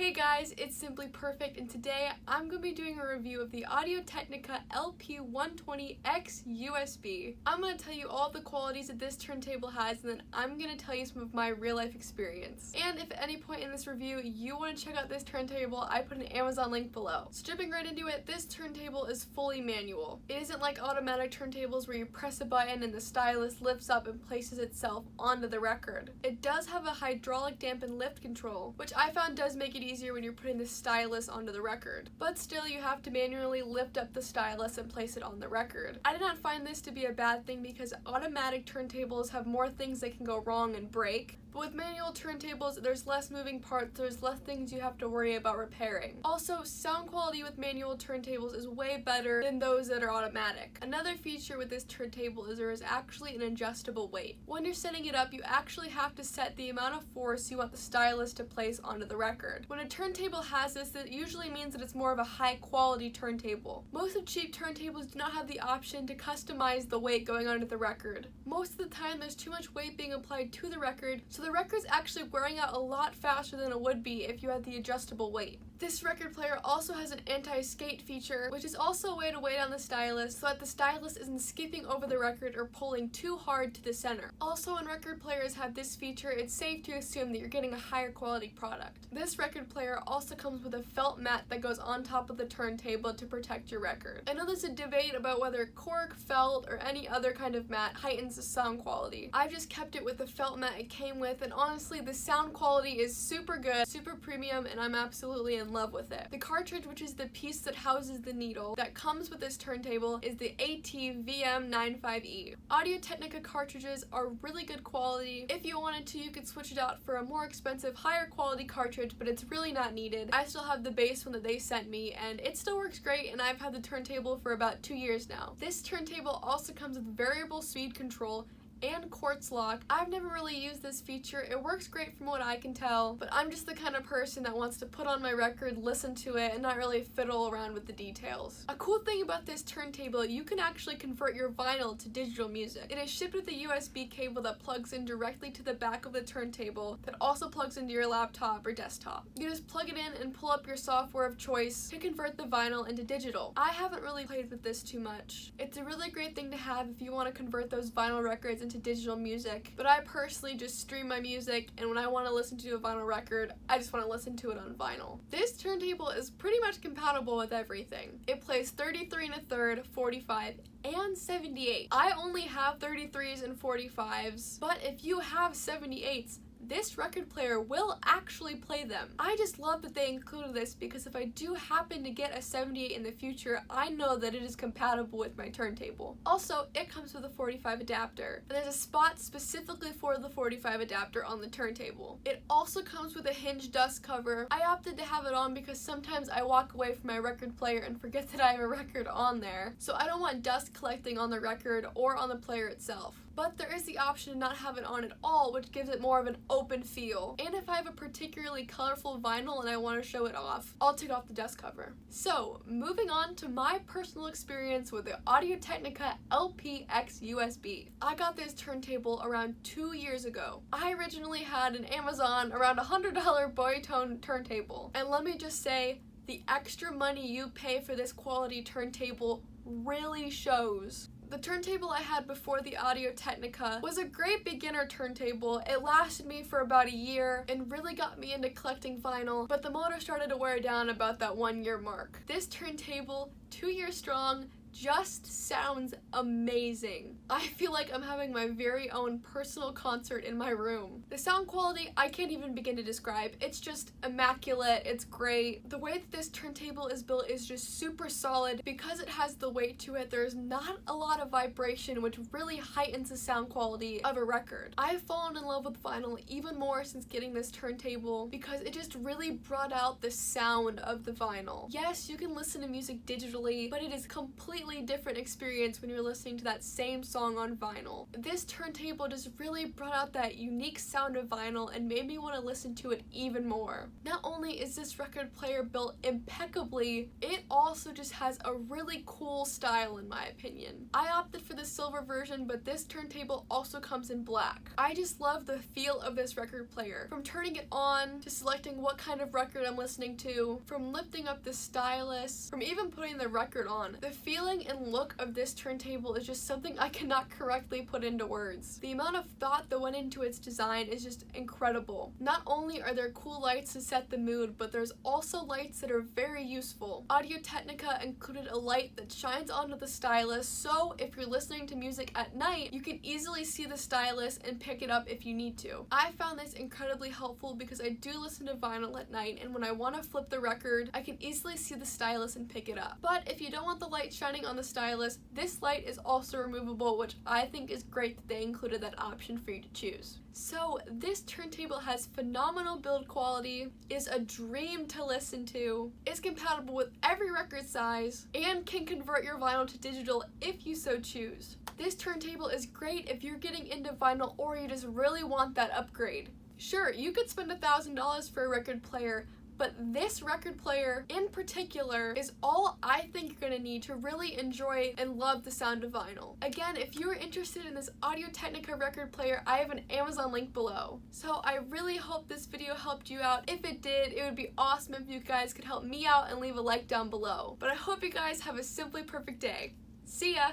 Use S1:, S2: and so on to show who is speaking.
S1: Hey guys, it's Simply Perfect, and today I'm going to be doing a review of the Audio-Technica LP120X USB. I'm going to tell you all the qualities that this turntable has, and then I'm going to tell you some of my real-life experience. And if at any point in this review you want to check out this turntable, I put an Amazon link below. So jumping right into it, this turntable is fully manual. It isn't like automatic turntables where you press a button and the stylus lifts up and places itself onto the record. It does have a hydraulic dampen lift control, which I found does make it easier when you're putting the stylus onto the record. But still, you have to manually lift up the stylus and place it on the record. I did not find this to be a bad thing because automatic turntables have more things that can go wrong and break. But with manual turntables, there's less moving parts, there's less things you have to worry about repairing. Also, sound quality with manual turntables is way better than those that are automatic. Another feature with this turntable is there is actually an adjustable weight. When you're setting it up, you actually have to set the amount of force you want the stylus to place onto the record. When a turntable has this, that usually means that it's more of a high quality turntable. Most of cheap turntables do not have the option to customize the weight going onto the record. Most of the time, there's too much weight being applied to the record, so the record's actually wearing out a lot faster than it would be if you had the adjustable weight. This record player also has an anti-skate feature, which is also a way to weigh down the stylus so that the stylus isn't skipping over the record or pulling too hard to the center. Also, when record players have this feature, it's safe to assume that you're getting a higher quality product. This record player also comes with a felt mat that goes on top of the turntable to protect your record. I know there's a debate about whether cork, felt, or any other kind of mat heightens the sound quality. I've just kept it with the felt mat it came with, and honestly, the sound quality is super good, super premium, and I'm absolutely in love with it. The cartridge, which is the piece that houses the needle that comes with this turntable, is the AT-VM95E. Audio-Technica cartridges are really good quality. If you wanted to, you could switch it out for a more expensive, higher quality cartridge, but it's really not needed. I still have the base one that they sent me, and it still works great, and I've had the turntable for about 2 years now. This turntable also comes with variable speed control and quartz lock. I've never really used this feature. It works great from what I can tell, but I'm just the kind of person that wants to put on my record, listen to it, and not really fiddle around with the details. A cool thing about this turntable, you can actually convert your vinyl to digital music. It is shipped with a USB cable that plugs in directly to the back of the turntable that also plugs into your laptop or desktop. You just plug it in and pull up your software of choice to convert the vinyl into digital. I haven't really played with this too much. It's a really great thing to have if you want to convert those vinyl records into digital music, but I personally just stream my music, and when I want to listen to a vinyl record, I just want to listen to it on vinyl. This turntable is pretty much compatible with everything. It plays 33 1/3, 45, and 78. I only have 33s and 45s, but if you have 78s, this record player will actually play them. I just love that they included this because if I do happen to get a 78 in the future, I know that it is compatible with my turntable. Also, it comes with a 45 adapter, and there's a spot specifically for the 45 adapter on the turntable. It also comes with a hinge dust cover. I opted to have it on because sometimes I walk away from my record player and forget that I have a record on there, so I don't want dust collecting on the record or on the player itself. But there is the option to not have it on at all, which gives it more of an open feel. And if I have a particularly colorful vinyl and I want to show it off, I'll take off the dust cover. So, moving on to my personal experience with the Audio-Technica LP-X USB. I got this turntable around 2 years ago. I originally had an Amazon around $100 Boytone turntable. And let me just say, the extra money you pay for this quality turntable really shows. The turntable I had before the Audio-Technica was a great beginner turntable. It lasted me for about a year and really got me into collecting vinyl, but the motor started to wear down about that 1 year mark. This turntable, 2 years strong, just sounds amazing. I feel like I'm having my very own personal concert in my room. The sound quality, I can't even begin to describe. It's just immaculate, it's great. The way that this turntable is built is just super solid. Because it has the weight to it, there's not a lot of vibration, which really heightens the sound quality of a record. I've fallen in love with vinyl even more since getting this turntable because it just really brought out the sound of the vinyl. Yes, you can listen to music digitally, but it is completely completely different experience when you're listening to that same song on vinyl. This turntable just really brought out that unique sound of vinyl and made me want to listen to it even more. Not only is this record player built impeccably, it also just has a really cool style in my opinion. I opted for the silver version, but this turntable also comes in black. I just love the feel of this record player. From turning it on, to selecting what kind of record I'm listening to, from lifting up the stylus, from even putting the record on. The feeling and look of this turntable is just something I cannot correctly put into words. The amount of thought that went into its design is just incredible. Not only are there cool lights to set the mood, but there's also lights that are very useful. Audio-Technica included a light that shines onto the stylus, so if you're listening to music at night, you can easily see the stylus and pick it up if you need to. I found this incredibly helpful because I do listen to vinyl at night, and when I want to flip the record, I can easily see the stylus and pick it up. But if you don't want the light shining on the stylus, this light is also removable, which I think is great that they included that option for you to choose. So this turntable has phenomenal build quality, is a dream to listen to, is compatible with every record size, and can convert your vinyl to digital if you so choose. This turntable is great if you're getting into vinyl or you just really want that upgrade. Sure, you could spend $1,000 for a record player, but this record player in particular is all I think you're going to need to really enjoy and love the sound of vinyl. Again, if you're interested in this Audio-Technica record player, I have an Amazon link below. So I really hope this video helped you out. If it did, it would be awesome if you guys could help me out and leave a like down below. But I hope you guys have a simply perfect day. See ya!